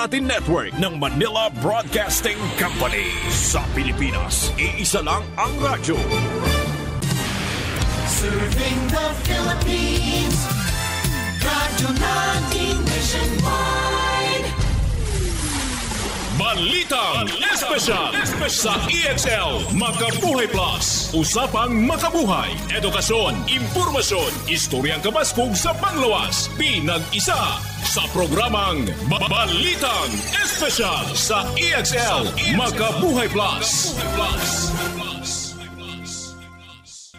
sa atin network ng Manila Broadcasting Company. Sa Pilipinas, iisa lang ang radyo. Serving the Philippines, radyo natin nationwide. Balitang Espesyal sa EXL Makabuhay Plus. Usapang makabuhay, edukasyon, impormasyon, istoryang kabaskog sa panglawas. Pinag-isa sa programang Balitang Espesyal sa EXL Makabuhay Plus.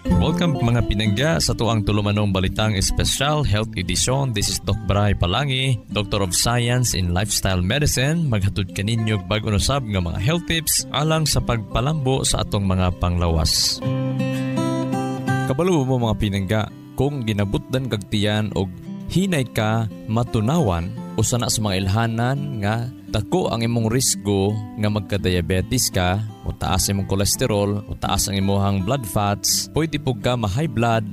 Welcome mga pinangga sa tuang tulumanong Balitang Espesyal Health Edition. This is Doc Bray Palangi, Doctor of Science in Lifestyle Medicine. Maghatod kaninyo bag-o usab nga mga health tips alang sa pagpalambo sa atong mga panglawas. Kabalo mo mga pinangga, kung ginabutdan kag tiyan og hinay ka matunawan usa na sa mga ilhanan nga dako ang imong risgo nga magka-diabetes ka, o taas imong kolesterol, o taas ang imong blood fats, pwede po ka ma-high blood,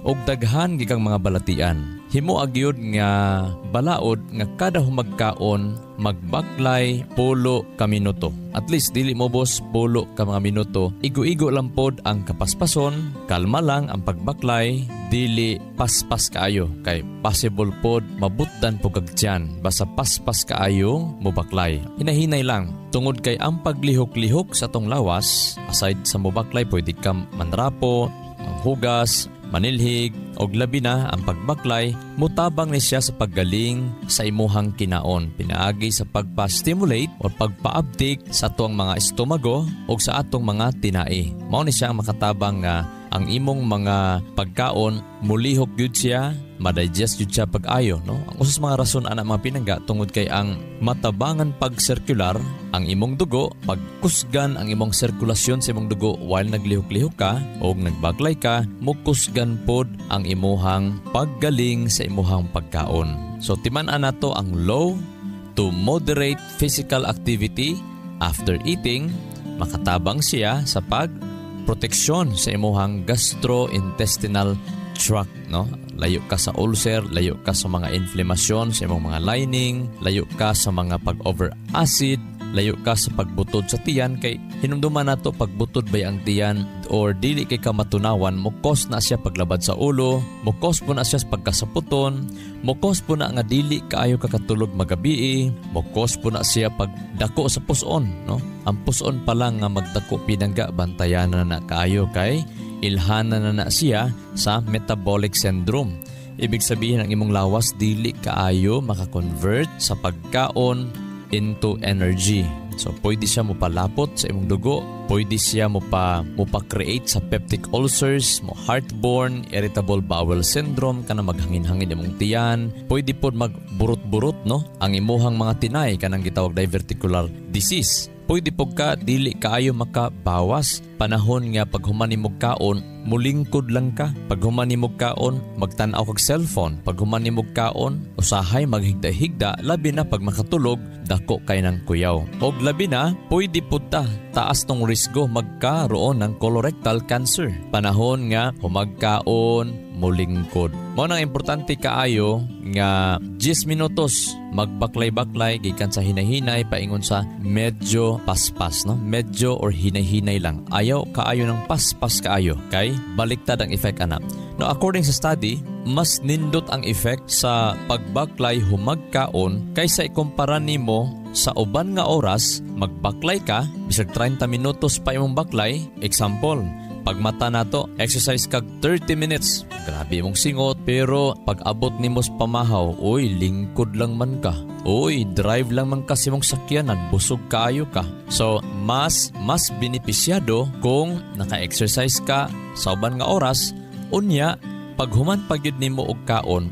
o daghan gikang mga balatian. Himo agyod nga balaod nga kada humagkaon magbaklay pulo ka minuto. At least dili mo boss pulo ka mga minuto. Igo-igo lang pod ang kapaspason, kalma lang ang pagbaklay, dili paspas kaayo kay possible pod mabutdan po kag tiyan basta paspas kaayo mobaklay. Hinahinay lang tungod kay ang paglihok-lihok sa tong lawas, aside sa mobaklay pwede ka manrapo, manghugas, manilhig, og labi na ang pagbaklay, mutabang ni siya sa paggaling sa imuhang kinaon. Pinaagi sa pagpa-stimulate o pagpa-uptake sa atong mga estomago o sa atong mga tinai. Mao ni siya ang makatabang nga ang imong mga pagkaon mulihok gyud siya, ma-digest gyud siya pag-ayo, no? Ang usas mga rason ana mga pinangga tungod kay ang matabangan pag-circular ang imong dugo, pagkusgan ang imong sirkulasyon sa imong dugo while naglihok-lihok ka o nagbaklay ka, mukusgan pod ang imuhang paggaling sa imuhang pagkaon. So timan-an nato ang low to moderate physical activity after eating, makatabang siya sa proteksyon sa imuhang gastrointestinal tract, no? Layo ka sa ulcer, layo ka sa mga inflamasyon sa imong mga lining, layo ka sa mga pag-over-acid, layo ka sa pagbutod sa tiyan kay hinumduman nato pagbutod bay ang tiyan or dili kay ka matunawan, mukos na siya paglabad sa ulo, mukos po na siya sa pagkasaputon, mukos po na nga dili kaayo kakatulog magabi, mukos po na siya pagdako sa puson, no? Ang puson pa lang nga magdako pinangga bantayan na kaayo kay ilhana na siya sa metabolic syndrome. Ibig sabihin ang imong lawas dili kaayo makakonvert sa pagkaon into energy. So pwede siya mopalapot sa imong dugo, pwede siya mopa-create sa peptic ulcers, mo heartburn, irritable bowel syndrome, kana maghangin-hangin imong tiyan, pwede pod magburot-burot, no? Ang imuhang mga tinay kanang gitawag diverticular disease. Pwede po ka dili kaayo makabawas panahon nga pag humanimog kaon mulingkod lang ka. Pag humanimog kaon magtan-aw kag cellphone. Pag humanimog kaon usahay maghigda-higda, labi na pag makatulog dako kay ng kuyaw. Og labi na pwede po taas tong risgo magkaroon ng colorectal cancer panahon nga humagkaon mulingkod. Mao nang importante kaayo nga 10 minutos magbaklay-baklay gikan sa hinay-hinay paingon sa medyo paspas, no? Medyo or hinay-hinay lang. Ayaw kaayo ng paspas kaayo kay baliktad ang effect ana. No, according sa study, mas nindot ang effect sa pagbaklay humagkaon kaysa ikumpara nimo sa uban nga oras magbaklay ka bisag 30 minutos pa imong baklay. Example, pagmata nato, exercise kag 30 minutes. Grabe mong singot, pero pag abot nimos pamahaw, oy, lingkod lang man ka. Oy, drive lang man kasi mong sakyanan, busog kaayo ka. So, mas benepisyado kung naka-exercise ka sa uban nga oras. Unya, pag human pagyud nimo og kaon,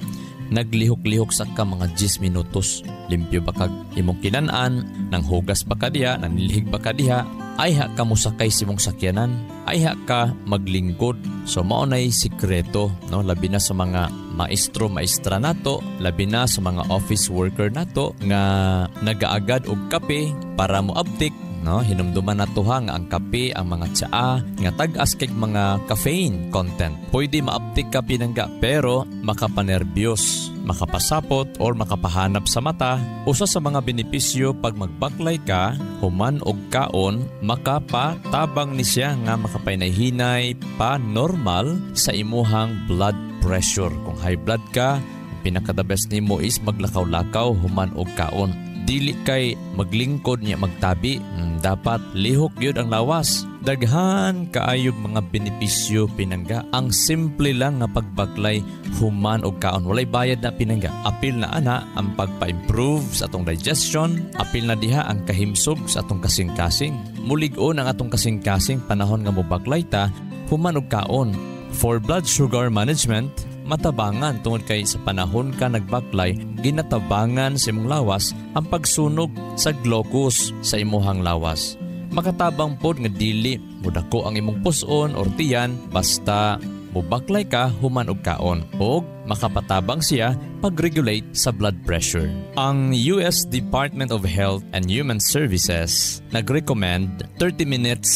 naglihok-lihok sa ka mga 10 minutos. Limpyo ba kag imong kinanan, nang hugas ba ka diha, nang nilhig ba ka diha, ay ha ka musakay si mong sakyanan, ay ha ka maglingkod. So mao nay sikreto, no? Labi na sa mga maestra nato, labi na sa mga office worker nato nga nagaagad og kape para mo uptake no? Hinumduman na tuha nga ang kape, ang mga tsaa, nga tag-as kay mga caffeine content. Pwede maaptik ka pinangga pero makapanerbiyos, makapasapot or makapahanap sa mata. Usa sa mga benepisyo pag magbaklay ka, human og kaon, makapatabang ni siya nga makapainahinay pa normal sa imuhang blood pressure. Kung high blood ka, pinaka-the best nimo is maglakaw-lakaw human og kaon. Dili kay maglingkod niya magtabi. Dapat lihok yun ang lawas. Daghan kaayog mga benepisyo pinangga. Ang simple lang nga pagbaklay human og kaon. Walay bayad na pinangga. Apil na ana ang pagpa-improve sa atong digestion. Apil na diha ang kahimsog sa atong kasing-kasing. Mulig-on ang atong kasing-kasing panahon nga mobaklay ta human og kaon. For blood sugar management, matabangan tungod kay sa panahon ka nagbaklay, ginatabangan sa imong lawas ang pagsunog sa glucose sa imuhang lawas. Makatabang pod nga dili mudako ang imong puson or tiyan basta mubaklay ka human og kaon, og makapatabang siya pag-regulate sa blood pressure. Ang US Department of Health and Human Services nag-recommend 30 minutes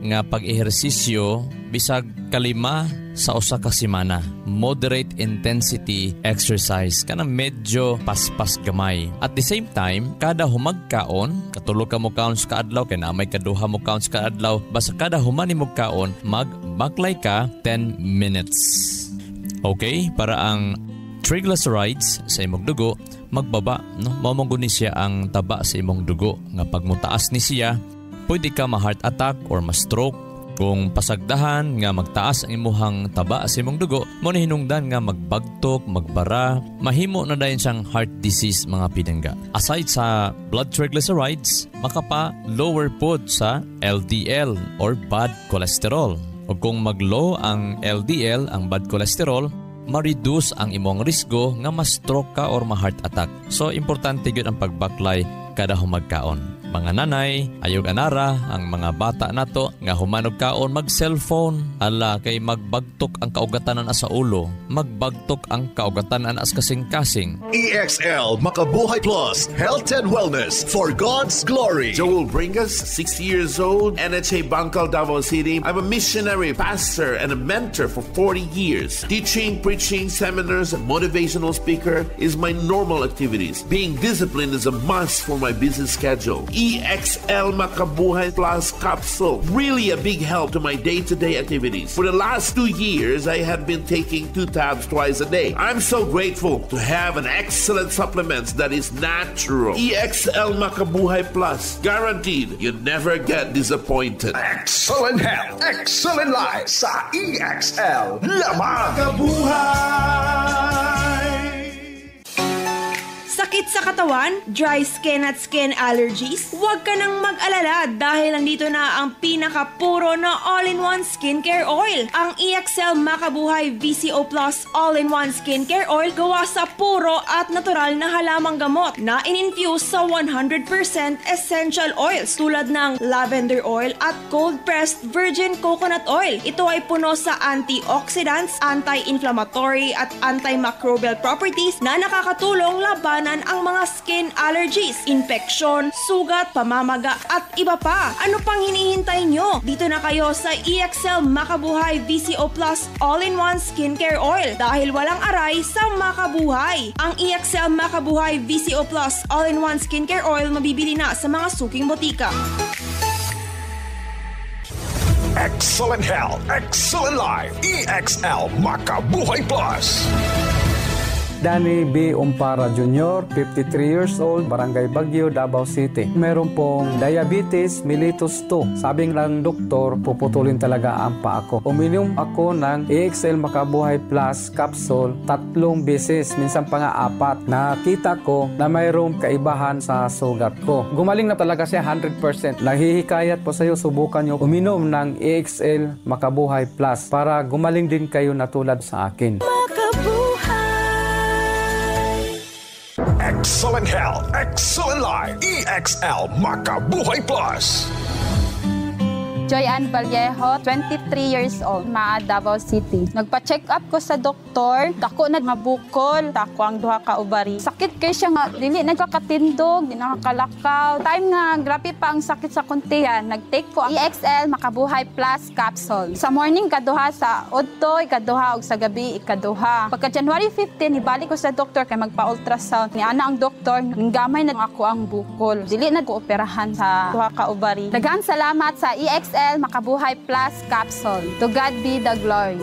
nga pag-ehersisyo bisag kalima sa usa ka semana. Moderate intensity exercise kana medyo paspas gamay. At the same time, kada humagkaon, katulo ka mo kaon sa kaadlaw kay na may kaduha mo kaon sa kaadlaw, basta kada human nimo kaon, magbaklay ka 10 minutes. Okay, para ang triglycerides sa imong dugo magbaba, no? Mamonggo ni siya ang taba sa imong dugo nga pag mutaas ni siya, pwede ka ma-heart attack or ma-stroke. Kung pasagdahan nga magtaas ang imuhang taba sa imong dugo, mo na hinungdan nga magbagtok, magbara, mahimo na dayon siyang heart disease mga pinangga. Aside sa blood triglycerides, makapa-lower pod sa LDL or bad cholesterol. O kung mag-low ang LDL, ang bad cholesterol, ma-reduce ang imong risgo nga ma-stroke ka or ma-heart attack. So, importante yun ang pagbaklay kada humagkaon. Mga nanay, ayog anara, ang mga bata nato nga humanog kaon mag-cellphone. Ala kay magbagtok ang kaugatanan sa ulo, magbagtok ang kaugatanan as kasing-kasing. EXL Makabuhay Plus, Health and Wellness for God's Glory. Joel Bringas, 60 years old, NHA Bangkal, Davao City. I'm a missionary, pastor, and a mentor for 40 years. Teaching, preaching, seminars, and motivational speaker is my normal activities. Being disciplined is a must for my busy schedule. EXL Makabuhay Plus capsule, really a big help to my day-to-day activities. For the last 2 years, I have been taking 2 tabs twice a day. I'm so grateful to have an excellent supplement that is natural. EXL Makabuhay Plus, guaranteed you never get disappointed. Excellent health, excellent life sa EXL Lamang Kabuhay. Sakit sa katawan, dry skin at skin allergies? Huwag ka nang mag-alala dahil nandito na ang pinakapuro na all-in-one skincare oil. Ang EXL Makabuhay VCO Plus all-in-one skincare oil gawa sa puro at natural na halamang gamot na in-infuse sa 100% essential oils tulad ng lavender oil at cold-pressed virgin coconut oil. Ito ay puno sa antioxidants, anti-inflammatory at antimicrobial properties na nakakatulong labanan ang mga skin allergies, infeksyon, sugat, pamamaga at iba pa. Ano pang hinihintay nyo? Dito na kayo sa EXL Makabuhay VCO Plus all-in-one skincare oil dahil walang aray sa makabuhay. Ang EXL Makabuhay VCO Plus all-in-one skincare oil mabibili na sa mga suking botika. Excellent health, excellent life. EXL Makabuhay Plus. Danny B. Umpara Jr., 53 years old, Barangay Baguio, Davao City. Meron pong diabetes mellitus 2. Sabing lang doktor, puputulin talaga ang paa ko. Uminom ako ng EXL Makabuhay Plus capsule 3 beses, minsan pa nga 4. Nakita ko na mayroong kaibahan sa sugat ko. Gumaling na talaga siya 100%. Naghihikayat po sa iyo, subukan nyo uminom ng EXL Makabuhay Plus para gumaling din kayo na tulad sa akin. Excellent health, excellent life. EXL Makabuhay Plus. Joy Ann Vallejo, 23 years old, Davao City. Nagpa-check up ko sa doktor, dako na nga bukol, dako ang duha ka ovary. Sakit kay siya nga, dili nagkakatindog, di nakakalakaw. Time nga, grabe pa ang sakit sa kuntihan, nag-take ko ang EXL Makabuhay Plus capsule. Sa morning, kaduha, sa udto, ikaduha, ug sa gabi, ikaduha. Pagka January 15, ibalik ko sa doktor kay magpa-ultrasound. Ni ana ang doktor, gamay na ako ang bukol. Dili na ko operahan sa duha ka ovary. Daghang salamat sa EXL Makabuhay Plus capsule. To God be the glory.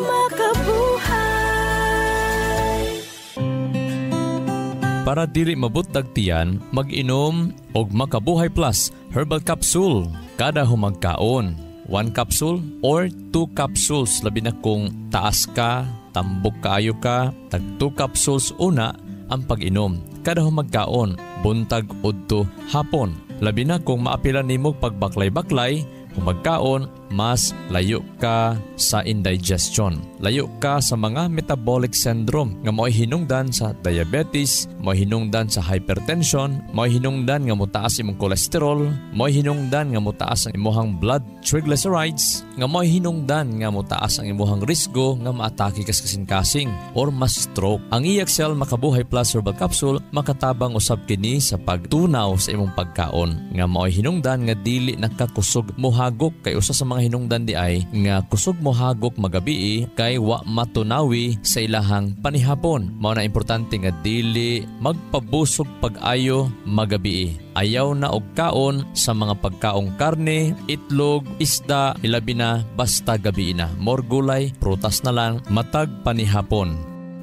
Para dili mabutdag tiyan, mag-inom og Makabuhay Plus Herbal Capsule kada humagkaon. 1 capsule or 2 capsules, labi na kung taas ka, tambok kaayo ka, tag 2 capsules una ang pag-inom. Kada humagkaon, buntag udto hapon. Labi na kung maapilan nimo pagbaklay-baklay, humagkaon, mas layo ka sa indigestion. Layo ka sa mga metabolic syndrome nga mo'y hinungdan sa diabetes, mo'y hinungdan sa hypertension, mo'y hinungdan nga mutaas imong cholesterol, mo'y hinungdan nga mutaas ang imuhang blood triglycerides, nga mo'y hinungdan nga mutaas ang imuhang risgo nga maatake ka sa kasing-kasing or mas stroke. Ang EXL Makabuhay Plus Herbal Capsule makatabang usab kini sa pagtunaw sa imong pagkaon, nga mo'y hinungdan nga dili nakakusog mohagok kay usa sa mga hinungdan di ay nga kusog mohagok magabi kay wa matunawi sa ilahang panihapon. Mao na importante nga dili magpabusog pag-ayo magabi. Ayaw na og kaon sa mga pagkaong karne, itlog, isda, ilabi na basta gabi na. More gulay, prutas na lang, matag panihapon.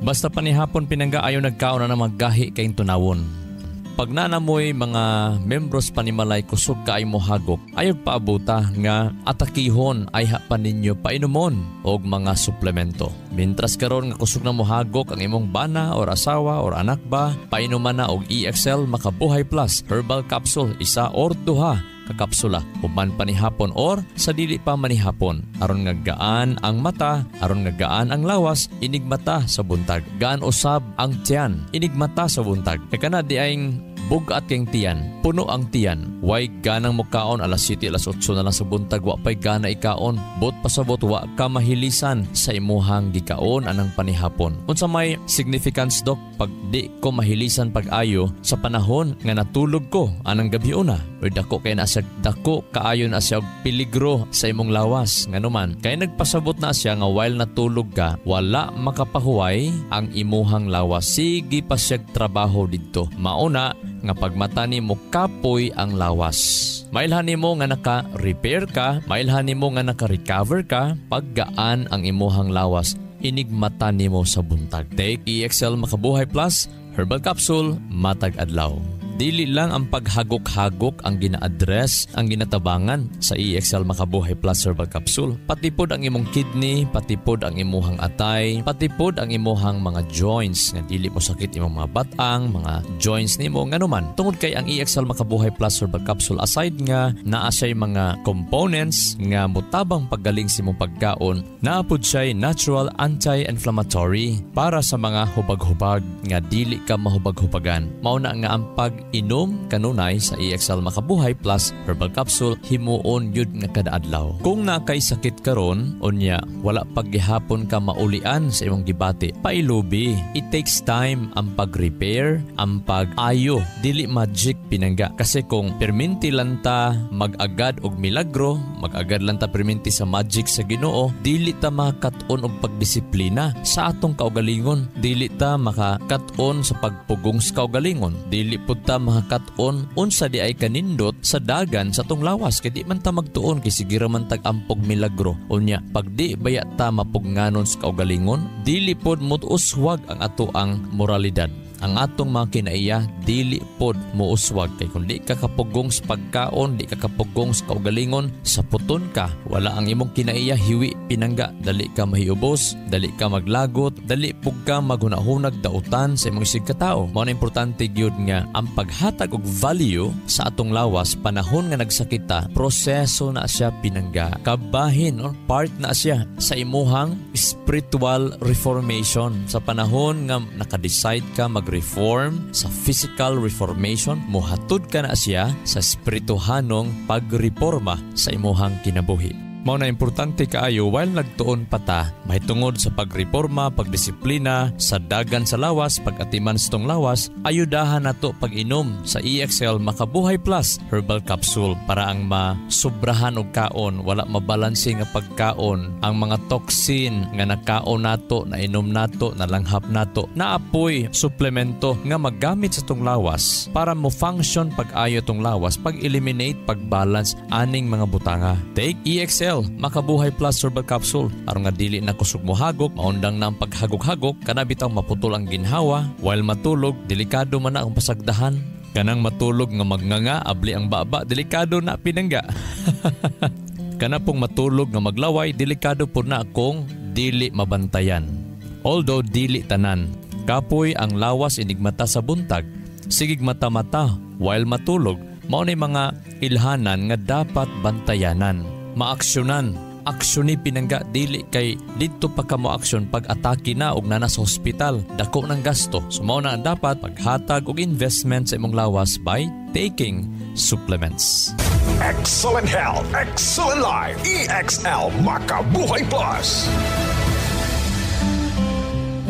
Basta panihapon pinangga ayaw nagkaon na maggahi kayong tunawon. Pag nanamoy mga membros panimalay kusog kaay mohagok, ayaw paabuta nga atakihon ay hapan ninyo painumon og mga suplemento. Mintras karon nga kusog na mohagok ang imong bana or asawa or anak ba, painuman na og EXL Makabuhay Plus Herbal Capsule, 1 or 2 kakapsula human panihapon or sa dili pa manihapon, aron nga gaan ang mata, aron nga gaan ang lawas, inigmata sa buntag. Gaan usab ang tiyan, inigmata sa buntag. Kaya kana di ayng bugat keng tiyan, puno ang tiyan. Way ganang mukaon alas 7, alas 8 na lang sa buntag, wa pay gana ikaon. Bot pasabot wa ka mahilisan sa imuhang gikaon anang panihapon. Unsa may significance dok pag di ko mahilisan pag-ayo sa panahon nga natulog ko anang gabi una? Or dako kay na sa dako kaayo na siya peligro sa imong lawas. Nganuman kay nagpasabot na siya nga while natulog ka, wala makapahuway ang imuhang lawas. Sige pa siya trabaho didto. Mauna nga pagmata nimo kapoy ang lawas. Mailhan nimo nga naka-repair ka, mailhan nimo nga naka-recover ka, paggaan ang imuhang lawas, inigmata nimo sa buntag. Take EXL Makabuhay Plus Herbal Capsule matag adlaw. Dili lang ang paghagok-hagok ang gina-address, ang ginatabangan sa EXL Makabuhay Plus Herbal Capsule. Patipod ang imong kidney, patipod ang imuhang atay, patipod ang imuhang mga joints nga dili mo sakit imong mga batang, mga joints nimo nganuman. Tungod kay ang EXL Makabuhay Plus Herbal Capsule, aside nga naa siya mga components nga mutabang paggaling sa imong pagkaon, naapod siya natural anti-inflammatory para sa mga hubag-hubag nga dili ka mahubag-hubagan. Mao na nga ang pag-inom kanunay sa EXL Makabuhay Plus Herbal Capsule himuon yun nga kada adlaw. Kung nakay sakit karon, unya wala paggihapon ka maulian sa imong gibati, pailubi. It takes time ang pag-repair, ang pag-ayo. Dili magic pinangga. Kasi kung perminti lang ta mag-agad og milagro, mag-agad lang ta perminti sa magic sa Ginoo, dili ta makakat-on og pagdisiplina sa atong kaugalingon. Dili ta makakat-on sa pagpugong sa kaugalingon. Dili pud ta makakat-on unsa di ay kanindot sa dagan sa tong lawas, kay di man ta magtuon kay sige ra man tag ampog milagro. Unya pag di baya ta mapugnanon sa kaugalingon, dili pod mutuswag ang ato ang moralidad. Ang atong mga kinaiya dili pod muuswag, kay kung di ka kapugong sa pagkaon, di ka kapugong sa kaugalingon, sa puton ka, wala ang imong kinaiya hiwi pinangga. Dali ka mahiubos, dali ka maglagot, dali pug ka maghunahunag dautan sa imong sig katao. Mao na importante gyud nga ang paghatag og value sa atong lawas panahon nga nagsakita, proseso na siya pinangga. Kabahin or part na siya sa imuhang spiritual reformation. Sa panahon nga naka-decide ka reform sa physical reformation, muhatod ka na siya sa espirituhanong pagreforma sa imuhang kinabuhi. Mao na importante kaayo while nagtuon pata, mahitungod sa pagreforma, pagdisiplina, sa dagan sa lawas, pag-atiman sa tong lawas, ayudahan nato pag-inom sa EXL Makabuhay Plus Herbal Capsule para ang masubrahan og kaon, wala mabalanse nga pagkaon, ang mga toxin nga nakaon nato, nainom nato, nalanghap nato, naapoy suplemento nga maggamit sa tong lawas para mo function pag-ayo tong lawas, pag-eliminate, pag-balance aning mga butanga. Take EXL Makabuhay Plus Herbal Capsule aron nga dili na kusog mo hagok, maundang na ang paghagok-hagok, kana bitaw maputol ang ginhawa, while matulog delikado man na ang pasagdahan. Kanang matulog nga magnganga, abli ang baba, delikado na pinangga. Kana pong matulog nga maglaway, delikado po na akong dili mabantayan. Although dili tanan, kapoy ang lawas inigmata sa buntag, sigig mata-mata while matulog, mao ni mga ilhanan nga dapat bantayanan, maaksyonan. Aksyon ni pinangga, dili kay dito pa ka mo aksyon pag atake na og nana sa hospital, dako ng gasto. So mao na dapat paghatag og investment sa imong lawas by taking supplements. Excellent health, excellent life. EXL Makabuhay Plus.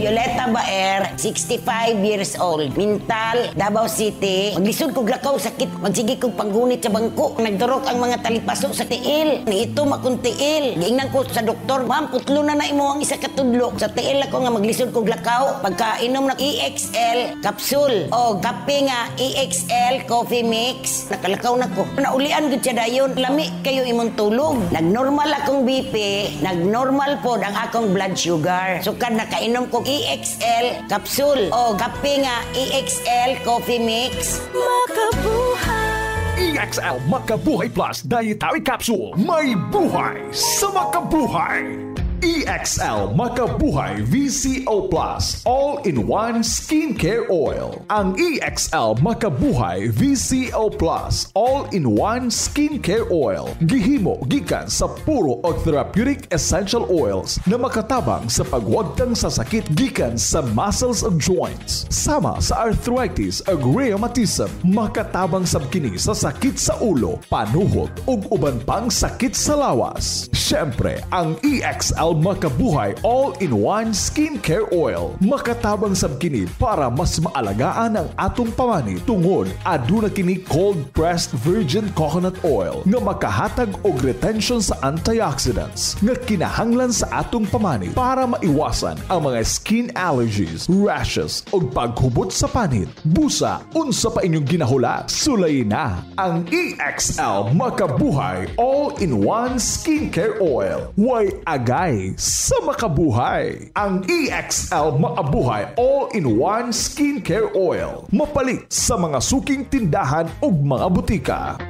Violeta Baer, 65 years old. Mental, Davao City. Maglisod kog lakaw sakit. Magsige kog panggunit sa bangko. Nagdurok ang mga talipaso sa tiil. Ito makong tiil. Giingnan ko sa doktor, ma'am, putlo na imo ang isa ka tudlo. Sa tiil ako nga maglisod kog lakaw. Pagkainom ng EXL capsule o kape nga EXL coffee mix, nakalakaw na ko. Naulian gud siya dayon. Lami kayo imong tulog. Nagnormal akong BP, nagnormal pod ang akong blood sugar. Sukad nakainom kog EXL capsule o kape nga EXL coffee mix. Makabuhay! EXL Makabuhay Plus Dietary Capsule. May buhay sa makabuhay. EXL Makabuhay VCO Plus All-in-One Skincare Oil. Ang EXL Makabuhay VCO Plus All-in-One Skincare Oil gihimo gikan sa puro og therapeutic essential oils na makatabang sa pagwagtang sa sakit gikan sa muscles ug joints, sama sa arthritis ug rheumatism, makatabang sab kini sa sakit sa ulo, panuhot ug uban pang sakit sa lawas. Syempre, ang EXL Makabuhay All-in-One Skincare Oil makatabang sab kini para mas maalagaan ang atong pamani tungod aduna kini cold pressed virgin coconut oil nga makahatag og retention sa antioxidants nga kinahanglan sa atong pamani para maiwasan ang mga skin allergies, rashes ug paghubot sa panit. Busa, unsa pa inyong ginahula? Sulay na ang EXL Makabuhay All-in-One Skincare Oil. Way agay sa makabuhay. Ang EXL Makabuhay All-in-One Skincare Oil. Mapalit sa mga suking tindahan ug mga butika.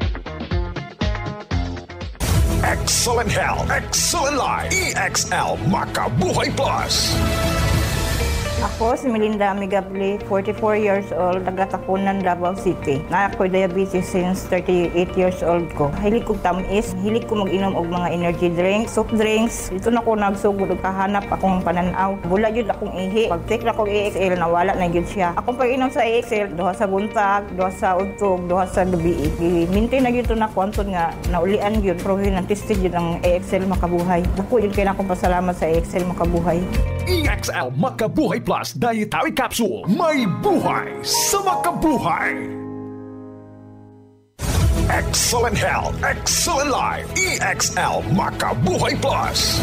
Excellent health, excellent life. EXL Makabuhay Plus. Ako si Melinda Amigable, 44 years old, taga-Takunan, Davao City. Na ako diabetes since 38 years old ko. Hilig kong tamis, hilig ko mag-inom og mga energy drinks, soft drinks. Dito na ko nagsugod og kahanap akong pananaw. Bula yun akong ihi. Pag-take na kong EXL, nawala na yun siya. Akong pag-inom sa EXL, duha sa buntag, duha sa udtog, duha sa gabi. I-maintain na yun ito na kwanton nga, naulian yun. Proven ang tested yun ang EXL Makabuhay. Dako yun kaya akong pasalamat sa EXL Makabuhay. EXL Makabuhay Plus Dietary Capsule. May buhay sa makabuhay. Excellent health, excellent life. EXL Makabuhay Plus.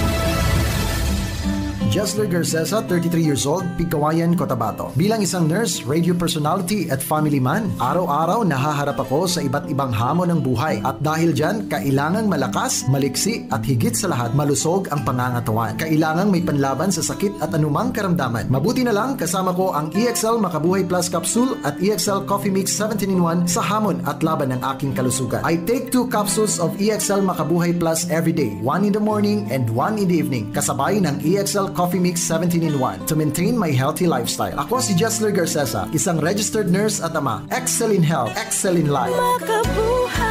Jesler Garcesa, 33 years old, Pigkawayan, Cotabato. Bilang isang nurse, radio personality at family man, araw-araw nahaharap ako sa iba't ibang hamon ng buhay. At dahil dyan, kailangang malakas, maliksi at higit sa lahat, malusog ang pangangatawan. Kailangang may panlaban sa sakit at anumang karamdaman. Mabuti na lang, kasama ko ang EXL Makabuhay Plus Capsule at EXL Coffee Mix 17-in-1 sa hamon at laban ng aking kalusugan. I take 2 capsules of EXL Makabuhay Plus every day, 1 in the morning and 1 in the evening, kasabay ng EXL Coffee Mix 17-in-1 to maintain my healthy lifestyle. Ako si Jesler Garcesa, isang registered nurse at ama. Excel in health, excel in life. Makabuhay!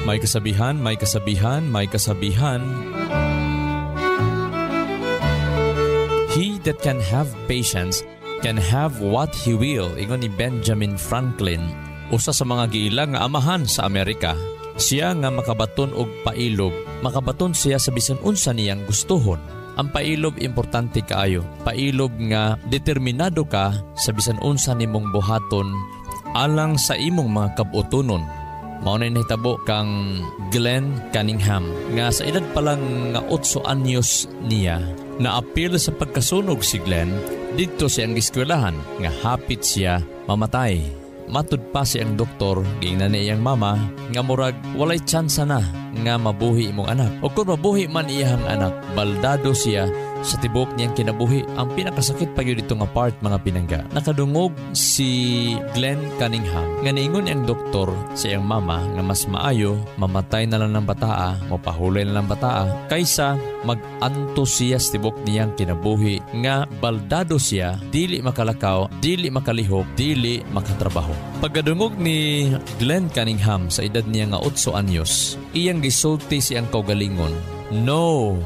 May kasabihan, may kasabihan, may kasabihan. He that can have patience can have what he will, ingon ni Benjamin Franklin, usa sa mga giilang nga amahan sa Amerika. Siya nga makabaton og pailob, makabaton siya sa bisan unsa niyang gustuhon. Ang pailob importante kaayo. Pailob nga determinado ka sa bisan unsa nimong buhaton alang sa imong mga kabutunon. Mao na nahitabo kang Glenn Cunningham nga sa edad pa lang nga 8 anyos niya na-appeal sa pagkasunog si Glenn dito siyang eskwelahan nga hapit siya mamatay. Matud pa siyang doktor giingnan niya iyang mama nga murag walay tsansa na nga mabuhi imong anak. O kung mabuhi man iyang anak, baldado siya sa tibok niyang kinabuhi. Ang pinakasakit pa yun dito nga part, mga pinangga. Nakadungog si Glenn Cunningham nga niingon ang doktor sa iyang mama nga mas maayo mamatay na lang ng bataa, mapahulay na lang bataa, kaysa mag-anto siya sa tibok niyang kinabuhi nga baldado siya, dili makalakaw, dili makalihok, dili makatrabaho. Pagkadungog ni Glenn Cunningham sa edad niya nga 8 anyos, iyang gisulti siyang kaugalingon, "No,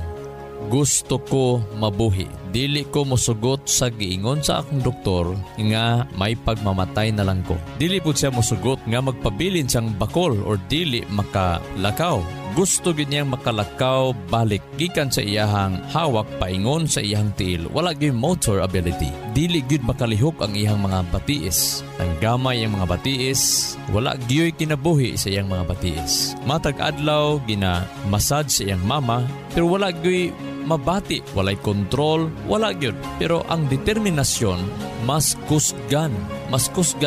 gusto ko mabuhi. Dili ko mosugot sa giingon sa akong doktor nga may pagmamatay na lang ko." Dili po siya mosugot nga magpabilin siyang bakol or dili makalakaw. Gusto gid niyang makalakaw balik gikan sa iyahang hawak paingon sa iyahang tiil. Wala gyud motor ability. Dili gyud makalihok ang iyahang mga batiis. Ang gamay ang mga batiis, wala gyud kinabuhi sa iyang mga batiis. Matag adlaw gina massage sa iyang mama pero wala gyud mabati, walay kontrol, wala gyud. Pero ang determinasyon mas kusgan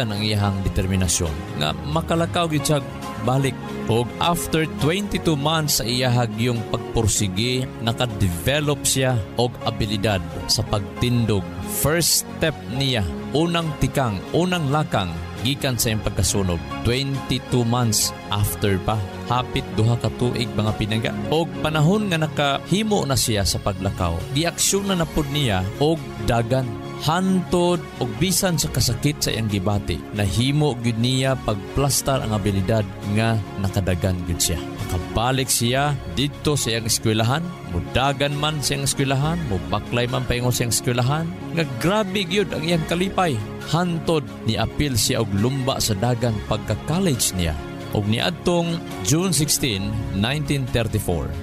ang iyahang determinasyon nga makalakaw gyud siya balik. Og after 22 months sa iyahag yung pagpursige, nakadevelop siya og abilidad sa pagtindog. First step niya, unang tikang, unang lakang gikan sa iyang pagkasunog. 22 months after pa, hapit 2 ka tuig mga pinangga. Og panahon nga nakahimo na siya sa paglakaw, giaksyon na napud niya og dagan. Hantod og bisan sa kasakit sa iyang gibati, nahimo gyud niya pagplastar ang abilidad nga nakadagan gyud siya. Makabalik siya dito sa iyang eskwelahan, mudagan man sa iyang eskwelahan, mubaklay man paingon sa iyang eskwelahan, nga grabe gyud ang iyang kalipay. Hantod ni apil siya og lumba sa dagan pagka-college niya. Og niadtong June 16, 1934,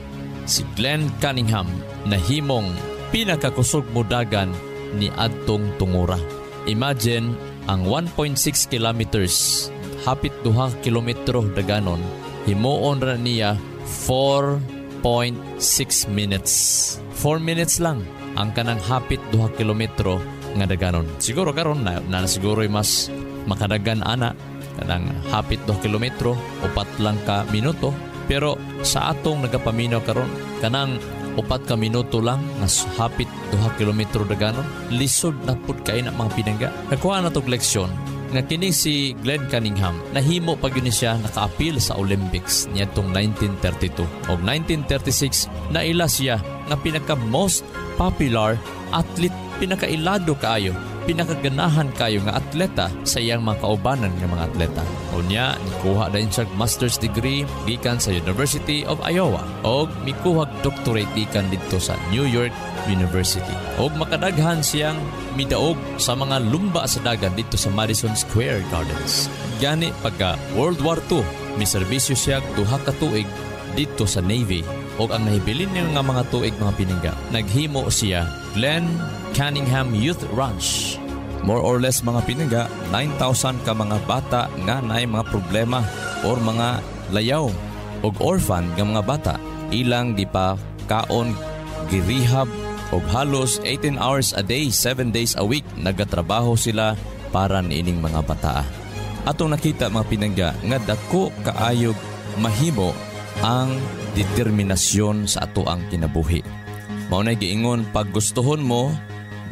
si Glenn Cunningham nahimong pinakakusog mudagan ni adtong tungura. Imagine ang 1.6 kilometers, hapit 2 kilometro daganon, himuon ra niya 4.6 minutes. 4 minutes lang ang kanang hapit 2 kilometro nga daganon. Siguro karon na siguro mas makadagan ana kanang hapit 2 kilometro, 4 lang ka minuto. Pero sa atong nagapaminaw karon kanang 4 ka minuto lang nas hapit 2 kilometro daganon, lisod na pud kay na mga pinangga. Nakuha na tog leksyon nga kini si Glenn Cunningham nahimo pag yun siya naka-appeal sa Olympics niadtong 1932. Og 1936 naila siya nga pinaka most popular athlete, pinakailado kaayo, pinakaganahan kayo nga atleta sa iyang mga kaubanan nga mga atleta. Unya, nikuha din siya master's degree gikan sa University of Iowa o mikuhag doctorate gikan dito sa New York University. O makadaghan siyang midaog sa mga lumba sa dagan dito sa Madison Square Gardens. Gani pagka World War II, miserbisyo siya 2 ka tuig dito sa Navy. O ang nahibilin niya nga mga tuig mga piningga, naghimo siya Glenn Cunningham Youth Ranch. More or less mga pinangga, 9,000 ka mga bata nga naay mga problema or mga layaw o orphan nga mga bata. Ilang di pa kaon girehab o halos 18 hours a day, 7 days a week nagatrabaho sila para niining mga bata. Atong nakita mga pinangga nga dako kaayog mahimo ang determinasyon sa ato ang kinabuhi. Maunay giingon, pag gustuhon mo,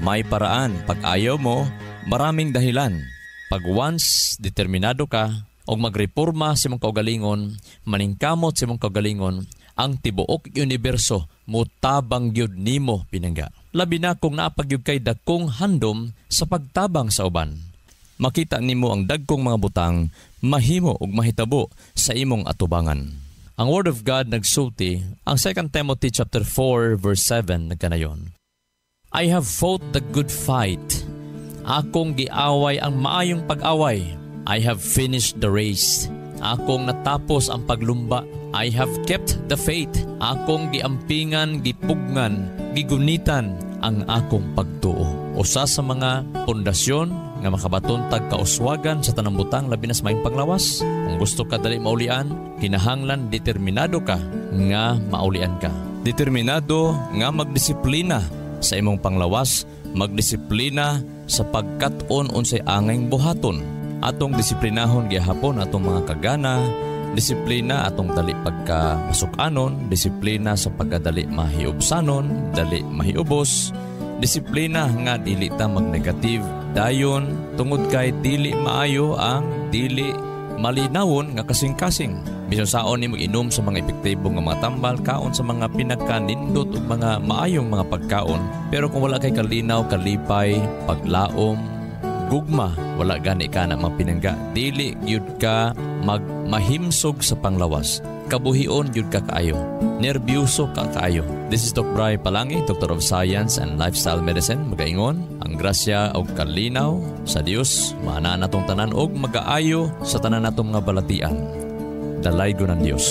may paraan. Pag ayaw mo, maraming dahilan. Pag once determinado ka o magreporma sa mong kaugalingon, maningkamot sa mong kaugalingon, ang tibuok universo mutabang gyud nimo pinangga. Labi na kung naapagyud kay dakong handom sa pagtabang sa uban. Makita nimo ang dagkong mga butang mahimo ug mahitabo sa imong atubangan. Ang Word of God nagsulti, ang 2 Timothy chapter 4 verse 7 nagkanayon. I have fought the good fight. Akong giaway ang maayong pag-away. I have finished the race. Akong natapos ang paglumba. I have kept the faith. Akong giampingan, gipugngan, gigunitan ang akong pagtuo. Usa sa mga pundasyon nga makabaton tag kauswagan sa tanang butang labi na sa maayong panglawas. Kung gusto ka dali maulian, kinahanglan determinado ka nga maulian ka. Determinado nga magdisiplina sa imong panglawas, magdisiplina sa pagkat-on unsay angayng buhaton. Atong disiplinahon gihapon atong mga kagana, disiplina atong dali pagka-masukanon, disiplina sa pagkadali mahiubsanon, dali mahiubos, disiplina nga dili ta mag-negative dayon tungod kay dili maayo ang dili malinawon nga kasing-kasing. Bisan saon ni mag-inom sa mga epektibong nga mga tambal, kaon sa mga pinagkanindot ug mga maayong mga pagkaon. Pero kung wala kay kalinaw, kalipay, paglaom, gugma, wala gani ka na mapinangga, dili yud ka mahimsog sa panglawas. Kabuhion yud ka kaayo. Nerbyoso ka kaayo. This is Doc Bry Palangi, Doctor of Science and Lifestyle Medicine. Magaingon, ang grasya o kalinaw sa Dios, maana natong tanan og magaayo sa tanan natong nga balatian. Dalaygo ng Diyos.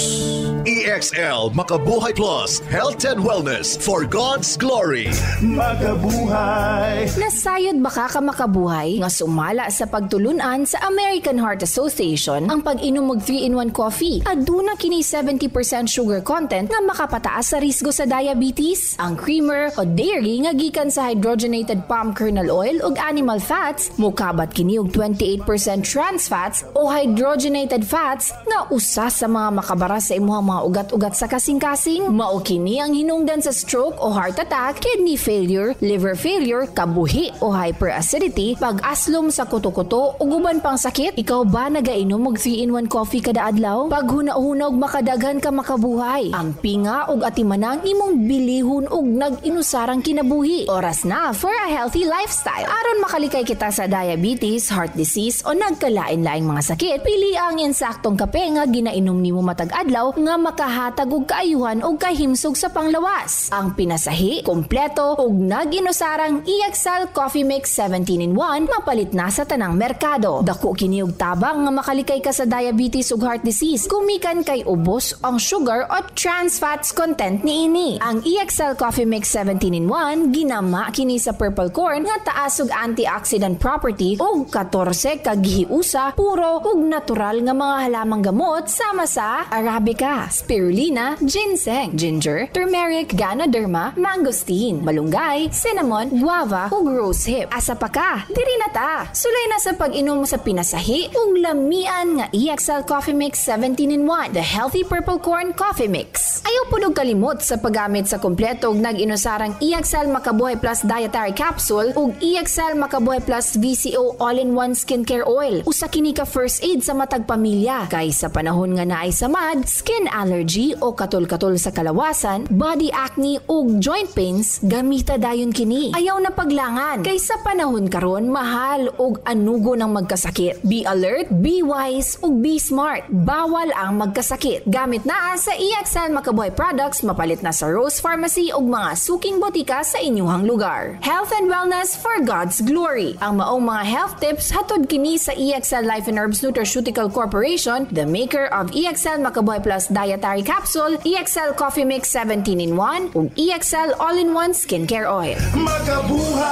EXL Makabuhay Plus, Health and Wellness for God's Glory. Makabuhay. Nasayod baka ka makabuhay nga sumala sa pagtulunan sa American Heart Association ang pag-inom og 3-in-1 coffee. Aduna kini 70% sugar content nga makapataas sa risgo sa diabetes. Ang creamer o dairy nga gikan sa hydrogenated palm kernel oil ug animal fats, mukabat kini og 28% trans fats o hydrogenated fats nga usa sa mga makabara sa imuhang mga ugat-ugat sa kasing-kasing. Mao kini ang hinungdan sa stroke o heart attack, kidney failure, liver failure, kabuhi o hyperacidity, pag-aslom sa kuto-kuto ug uban pang sakit. Ikaw ba nagainom og 3-in-1 coffee kada adlaw? Pag huna-huna og makadaghan ka makabuhay. Ang pinga ug atimanang imong bilihon ug nag-inusarang kinabuhi. Oras na for a healthy lifestyle. Aron makalikay kita sa diabetes, heart disease o nagkalain-laing mga sakit, pili ang insaktong kape nga ginainom nimo matag adlaw nga makahatag og kaayuhan og kahimsog sa panglawas. Ang pinasahi, kompleto ug nag-inusarang EXL Coffee Mix 17-in-1 mapalit na sa tanang merkado. Dako kini og tabang nga makalikay ka sa diabetes ug heart disease. Gumikan kay ubos ang sugar o trans fats content niini. Ang EXL Coffee Mix 17-in-1 ginama kini sa purple corn nga taas og antioxidant property ug 14 ka gihiusa puro ug natural nga mga halamang gamot sama sa arabica, spirulina, ginseng, ginger, turmeric, ganoderma, mangosteen, malunggay, cinnamon, guava ug rosehip. Asa pa ka? Diri na ta. Sulay na sa pag-inom sa pinasahi ug lamian nga EXL Coffee Mix 17-in-1, the healthy purple corn coffee mix. Ayaw pud og kalimot sa paggamit sa kompleto ug nag-inusarang EXL Makabuhay Plus Dietary Capsule ug EXL Makabuhay Plus VCO All-in-One Skincare Oil. Usa kini ka first aid sa matag pamilya kay sa panahon nga naay samad, skin allergy o katol-katol sa kalawasan, body acne ug joint pains, gamita dayon kini. Ayaw na paglangan kay sa panahon karon mahal ug anugo ng magkasakit. Be alert, be wise ug be smart. Bawal ang magkasakit. Gamit na sa EXL Makabuhay products, mapalit na sa Rose Pharmacy ug mga suking botika sa inyuhang lugar. Health and wellness for God's glory. Ang maong mga health tips hatod kini sa EXL Life and Herbs Nutraceutical Corporation, the maker of EXL Makabuhay Plus Dietary Capsule, EXL Coffee Mix 17-in-1 ug EXL All-in-One Skincare Oil. Makabuhay!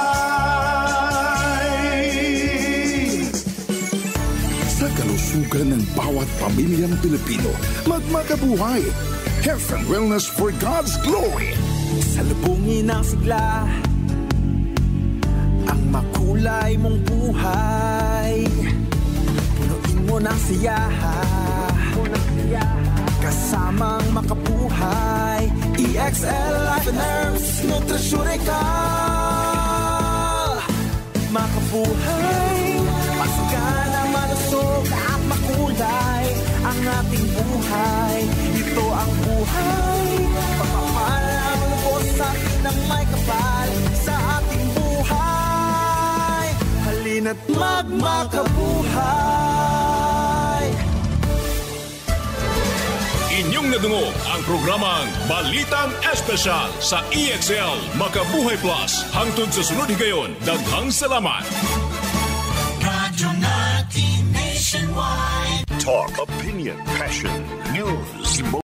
Sa kalusugan ng bawat pamilyang Pilipino, magmakabuhay! Health and wellness for God's glory! Salubungin ang sigla, ang makulay mong buhay. Punuin mo ng siyaha, kasamang makabuhay. EXL Life and Herbs Nutraceutical. Makabuhay, pasukan ang malusog at makulay ang ating buhay. Ito ang buhay, pagpapalang lubos sa atin ng may kapal sa ating buhay. Halina't magmakabuhay. Inyong nadungog ang programang Balitang Espesyal sa EXL Makabuhay Plus. Hangtod sa sunod higayon, daghang salamat. Talk, opinion, passion, news,